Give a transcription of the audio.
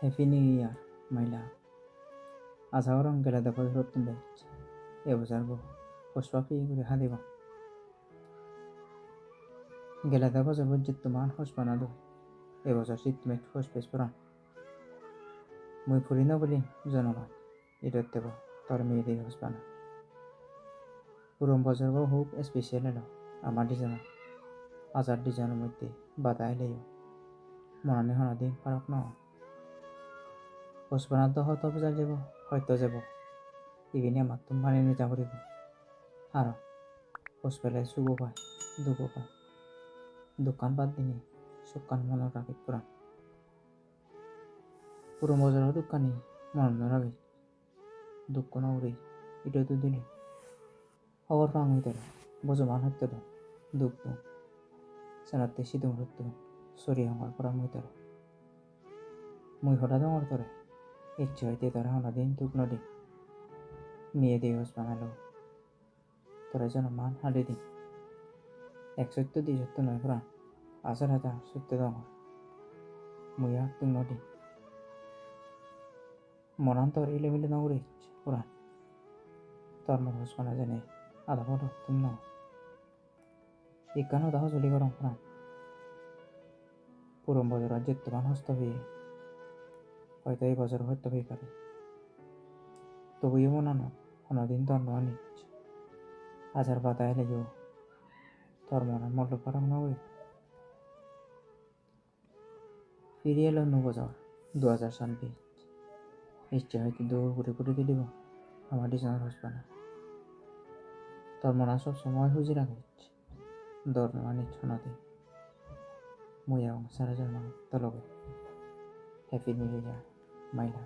Happy New Year, my love. Asa orang gela da bol rotun be. Ebozar bo. Hospa pi gure hadiba. Gela da bozar bo jittu man hospa na do. Ebozar sit met hospes puran. Muy purina boli জনমত ইডতে bo tor me de hospa na. পুরম বছর bo hope special elo. আমার design আজার ডিজাইনের মধ্যে বাদাই লইও মনে হনা দিন park না হোসপানাত হয়তো বুঝা যাব হয়তো যাব ইভিনে মাতুম বানিয়ে নিয়ে যাব আর হোসপেলে সুগো পায় দুগো পায় দোকান বাদ দিনে সুকান মনে রাখি পুরো মজার দোকানি মনে রাখি দুঃখ না উড়ে এটা তো দিলে খবর পাং হইতে বোঝো মান হইতে দুঃখ সেনাতে সিধুম হইতে সরি আমার পড়া হইতে মুই হঠাৎ আমার তোরে ইচ্ছে হইতে তারা হনা দিন দুঃখ নদী মেয়ে দিয়ে হোস বানালো তোরা যেন মান হাঁটে দিন 100 নয় প্রাণ 10,000 সত্য দম মুইয়া তুম নদী মনান তোর ইলেমিলে নগরে পুরাণ তোর মন হোস বানা জানে আধা বড় তুম ন ইকানো দাহ চলি গরম প্রাণ পুরম বজর রাজ্যের তোমার হস্ত হয়ে হয়তো এই বছর হইতে হয়ে পারে তবুও মনানো কোনোদিন তোর নয় নিচ্ছ হাজার বাতায় লেগেও তোর মনে মল্ল পারাম নগরে ফিরে এলো 2024 ইচ্ছে হয়তো দৌড় ঘুরে দিলিব আমার ডিজাইনার হসবানা তোর মনে সব সময় হুজি রাখিস দৌড় মানে ছনাতে মুই এবং সারা জানা তলবে হ্যাপি নিউ ইয়ার মাইলা